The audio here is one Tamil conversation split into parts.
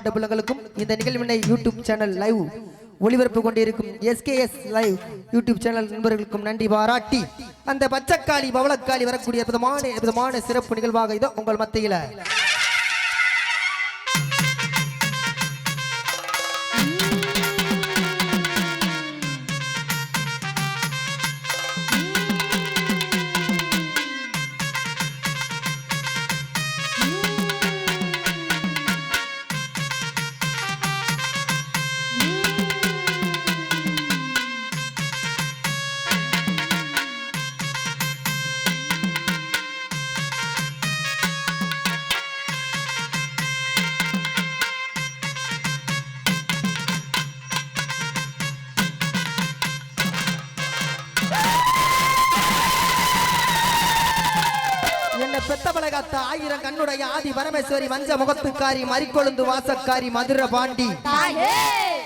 பிரபலங்களுக்கும் இந்த நிகழ்வினை யூடியூப் சேனல் லைவ் ஒளிபரப்பு கொண்டிருக்கும் SKS லைவ் யூடியூப் சேனல் நண்பர்களுக்கும் நன்றி பாராட்டி அந்த பச்சைக்காளி பவளக்காளி வரக்கூடிய விதமான சிறப்பு நிகழ்வாக இதோ உங்கள் மத்தியில பெத்தபலகாத்த ஆயிரம் கண்ணுடைய ஆதி பரமேஸ்வரி மஞ்ச முகத்துக்காரி மறிக்கொழுந்து வாசக்காரி மதுர பாண்டி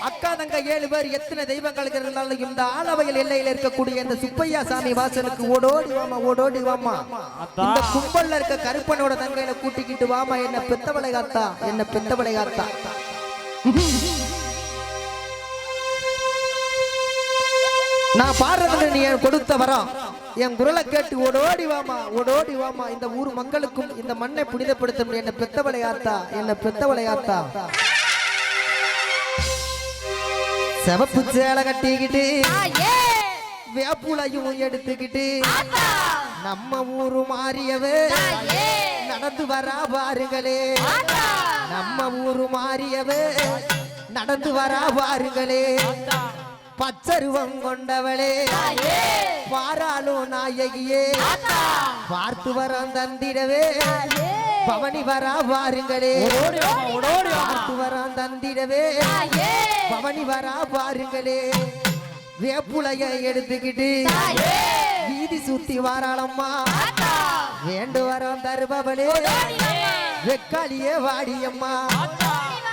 அக்கா தங்க 7 பேர் எத்தனை தெய்வங்களுக்கு இருந்தாலும் இந்த ஆலவையில் எல்லையில் இருக்கக்கூடிய இந்த சுப்பையா சாமி வாசலுக்கு ஓடோடி வாமா இந்த கும்பல்ல இருக்க கருப்பனோட தங்கையில கூட்டிக்கிட்டு வாமா என்ன பெத்தபலகாத்தா நான் பாடுறது நீ கொடுத்த வரம் என் குரலை கேட்டு ஓடோடி வாமா இந்த ஊர் மக்களுக்கும் இந்த மண்ணை புனிதப்படுத்தும் என்ன பெத்தவளையாத்தா செவப்பு சேலை கட்டிக்கிட்டு வேப்புலையும் எடுத்துக்கிட்டு நம்ம ஊரு மாறியவே நடந்து வரா பாருங்களே நம்ம ஊரு மாறியவே நடந்து வரா பாருங்களே பச்சருவம் கொண்டவளே பாராளும் நாயகியே பார்த்து வரம் தந்திடவே பவனி வரா பாருங்களே பார்த்து வரம் தந்திடவே பவனி வரா பாருங்களே வேப்புலைய எடுத்துக்கிட்டு வீதி சுத்தி வாராளம்மா வேண்டு வரம் தருபவளே வெக்காளியே வாடியம்மா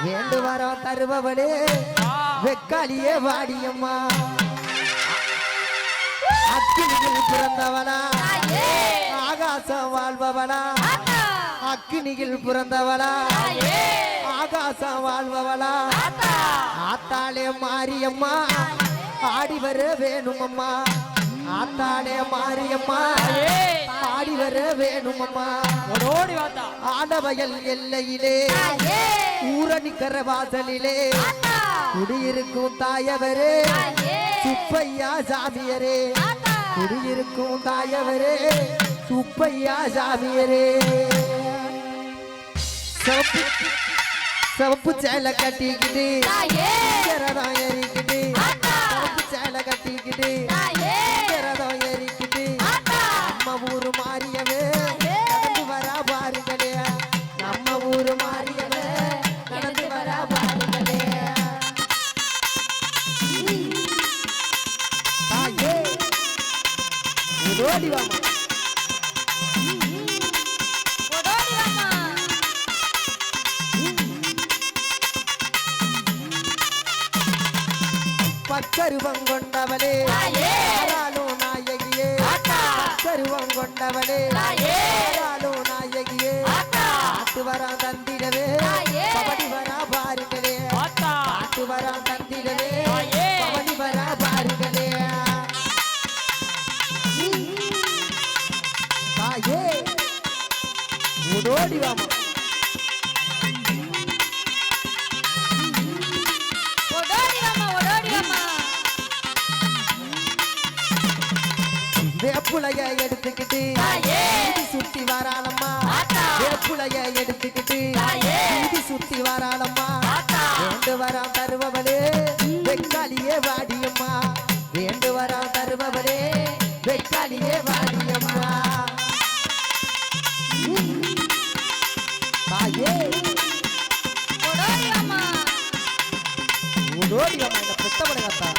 வேண்டு வரம் தருபவளே வெக்காளியே வாடியம்மா அக்கினியில் பிறந்தவளா ஆகாசம் வாழ்பவளா அக்கினியில் பிறந்தவளா ஆகாசம் வாழ்பவளா ஆத்தாளே மாரியம்மா ஆடி வர வேணுமம்மா ஆத்தாளே மாரியம்மா ஆடி வர வேணுமம்மா ஆடவயல் எல்லையிலே ஊரணிக்கர வாசலிலே குடியிருக்கும் தாயவரே சுப்பையா சாமியரே குடியிருக்கும் தாயவரே சுப்பையா சாமியரே சிவப்பு சேலை கட்டிக்கிட்டு ரதம் ஏறிக்கிட்டு சிவப்பு சேலை கட்டிக்கிட்டு ரதம் ஏறிக்கிட்டு நம்ம ஊரு மாறியவே நடந்து வரா பாருங்களே நம்ம ஊரு மாறியவே நடந்து வரா பாருங்களே ஓடி வாமா பச்சருவம் கொண்டவளே ஆராலும் நாயகியே பச்சருவம் கொண்டவளே ஆராலும் நாயகியே பாட்டு வரா தந்திடவே பவனி வரா பாருங்களே பாட்டு வரா தந்திடவே பவனி வரா பாருங்களே தாயே ஓடோடி வாமா வேப்புலைய எடுத்துக்கிட்டு சுத்தி வாராளம்மா வேப்புலைய எடுத்துக்கிட்டு சுத்தி வாராளம்மா வேண்டு வரா தருபவளே வெக்காளியே வாடியம்மா வேண்டு வரா தருபவளே வெக்காளியே வாடியம்மா தாயே ஓடோடி வாமா என்ன பெத்தவளையாத்தா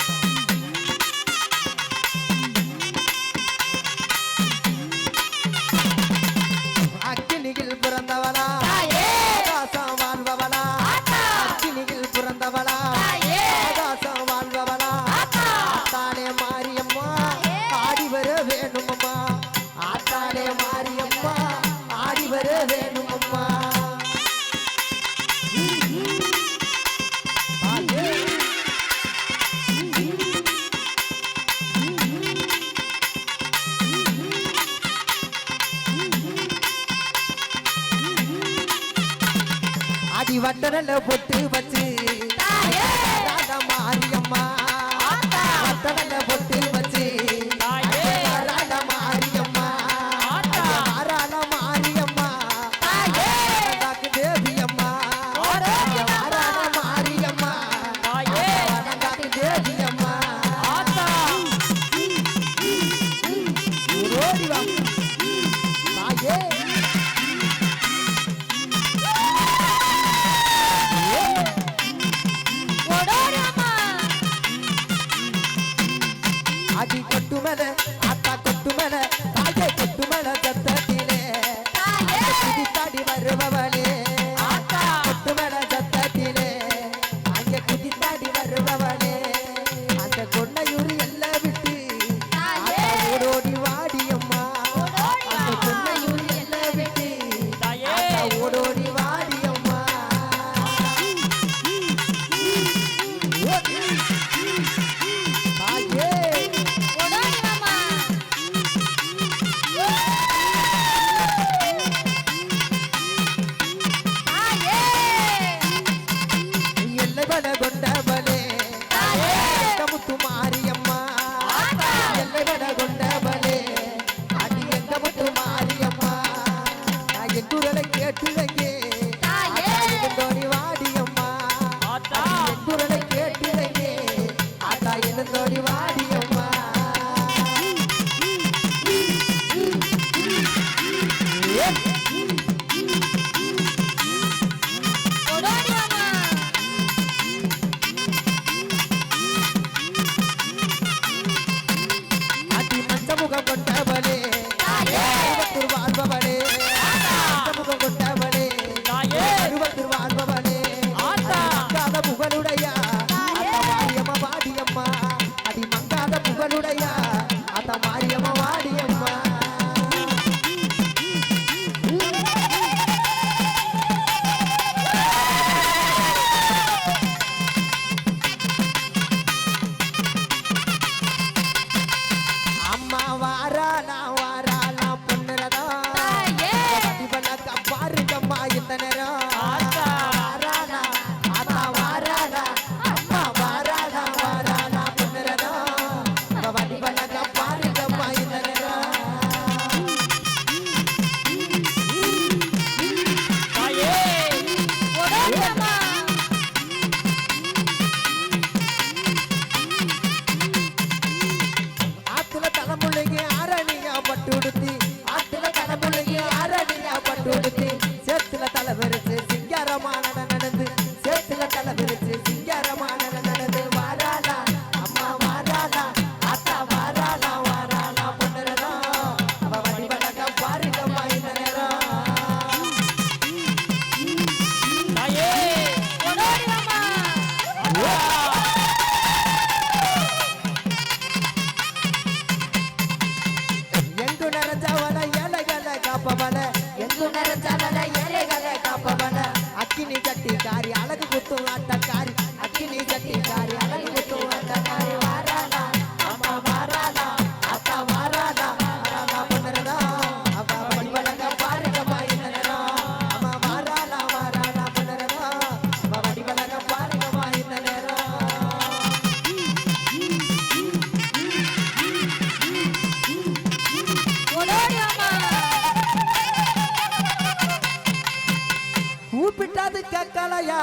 அக்கினியில் பிறந்தவளா ஆகாசம் வாழ்பவளா அக்கினியில் பிறந்தவளா ஆகாசம் வாழ்பவளா ஆத்தாளே மாரியம்மா ஆடி வர வேணுமம்மா ஆத்தாளே மாரியம்மா ஆடி வர வேணுமம்மா அடி வட்டனல பொட்டு வச்சு ராதா மாரியம்மா வட்டனல பொட்டு வச்சு ராதா மாரியம்மா ராதா மாரியம்மா தேவி அம்மா ராதா மாரியம்மா தேவி அம்மா ஓடி வா தாயே அடி கொட்டு மேல ஆத்தா கொட்டு மேல தாயே கொட்டு மேல சத்தத்திலே குதித்தாடி வருபவளே கொட்டு மேல சத்தத்திலே அங்கே குதித்தாடி வருபவளே அந்த கொன்னையூர் எல்லாம் விட்டு ஓடோடி வாடியம்மா அந்த கொன்னையூர் எல்லாம் விட்டு ஓடோடி வாடியம்மா தாயே எல்லைவன கொண்டவளே முத்து மாரியம்மா எல்லைவன கொண்டவளே அடி எங்க முத்து மாரியம்மா நான் என் குரலை கேட்டுலங்கே எழுந்தோடி வாடியம்மா என் குரலை கேட்டுலங்கே அத்தா எழுந்தோடி வாடியம்மா அடி மஞ்சமுகம் கொண்டவளே அருவத்தூர் வாழ்பவளே மஞ்சமுகம் கொண்டவளே அருவத்தூர் வாழ்பவளே மங்காத புகழுடையா அத்த மாரியம்மா வாடியம்மா அடி மங்காத புகழுடையா அத்த மாரியம்மா வாடியம்மா அம்மா வாராளா பொண்ணுறதா இவனுக்கு பாருங்கம்மா இந்த நேரம் வாராளா ஆத்தா வாராளா அம்மா வாராளா பொண்ணுறதா இவனுக்கு பாருங்கம்மா இந்த நேரம் ஆத்துல தலைமுள்ளைங்க அரணியா பட்டு உடுத்தி ஆத்துல தலைமுள்ளைங்க அரணியா பட்டு உடுத்தி சேத்துல தலை விரிச்சு சிங்காரமான நடந்து சேத்துல தலை விரிச்சு சிங்காரமான நடந்து வாராளா அம்மா வாராளா ஆத்தா வாராளா பொண்ணுறதா அவ வடிவழக பாருங்கம்மா இந்த நேரம் எங்கு நிறைஞ்சவள ஏழைகளை காப்பவள எங்கு நிறைஞ்சவள ஏழைகளை காப்பவள அக்கினி சட்டி காரி அழகு குத்தும் ஆட்டக்காரி அக்கினி சட்டி காரி அழகு குத்தும் ஆட்டக்காரி வாராளா அம்மா வாராளா அத்தா வாராளா பொண்ணுறதா அவ வடிவழக பாருங்கம்மா இந்த நேரம் அம்மா வாராளா பொண்ணுறதா அவ வடிவழக பாருங்கம்மா இந்த நேரம் கூப்பிட்டது கேட்கலையா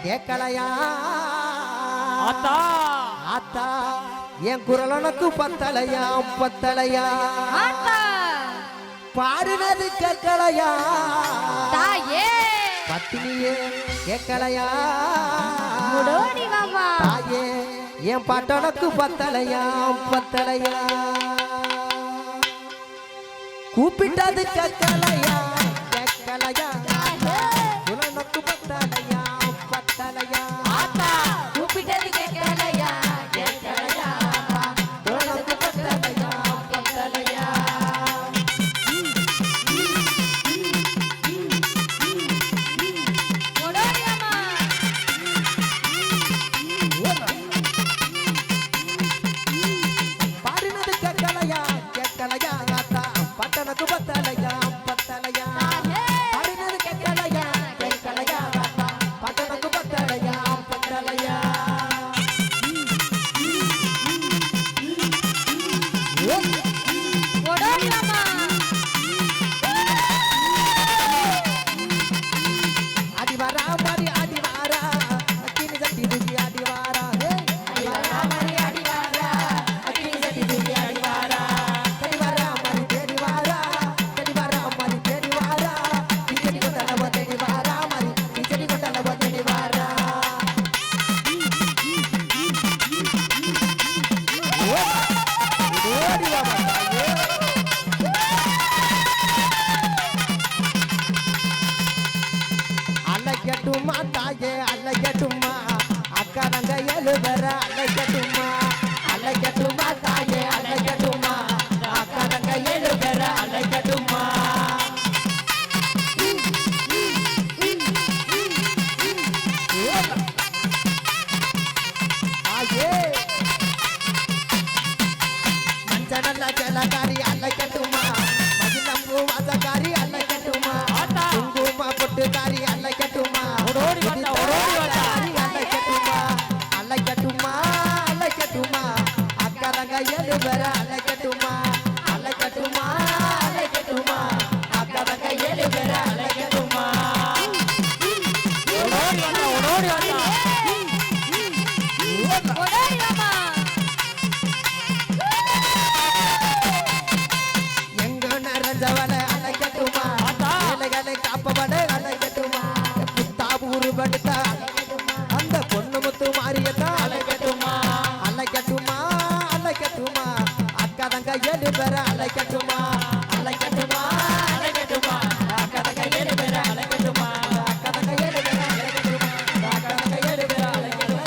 கேட்கலையா ஆத்தா என் குரல் உனக்கு பத்தலையா பாடுனது கேட்கலையா பத்தினியே கேட்கலையா தாயே என் பாட்டனுக்கு பத்தலையா கூப்பிட்டது கேட்கலையா உனக்கு பத்தலையா கூப்பிட்டது கேட்கலையா உனக்கு பத்தலையா பாடினது கேட்கலையா ஆத்தா பட்டனுக்கு பத்தலையா செஞ்சவன அழைக்கட்டுமா ஏழைகளை காப்பவன அழைக்கட்டுமா புத்தாபூர் படுத்தா அந்த பொண்ணு முத்து மாரியத்தான் அழைக்கட்டுமா அழைக்கட்டுமா அழைக்கட்டுமா அக்கா தங்க 7 பேரை அழைக்கட்டுமா அழைக்கட்டுமா அழைக்கட்டுமா அக்கா தங்க 7 பேரை அழைக்கட்டுமா அக்கா தங்க 7 பேரை அழைக்கட்டுமா அக்கா தங்க 7 பேரை அழைக்கட்டுமா.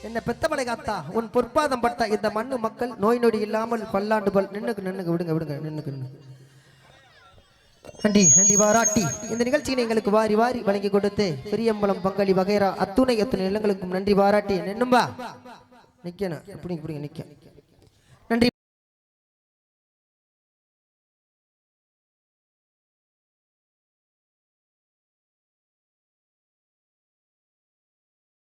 என்ன பெத்தமலை காத்தா உன் பொற்பாதம் பட்ட இந்த மண்ணு மக்கள் நோய் நொடி இல்லாமல் பல்லாண்டுகள் நின்னுக்கு விடுங்க நின்னுக்கு நன்றி பாராட்டி இந்த நிகழ்ச்சியை எங்களுக்கு வாரி வழங்கி கொடுத்து பெரியம்பலம் பங்காளி வகைரா அத்துணை நிலங்களுக்கும் நன்றி பாராட்டி நின்னும்பா நிக்கணும் இப்படி நிக்க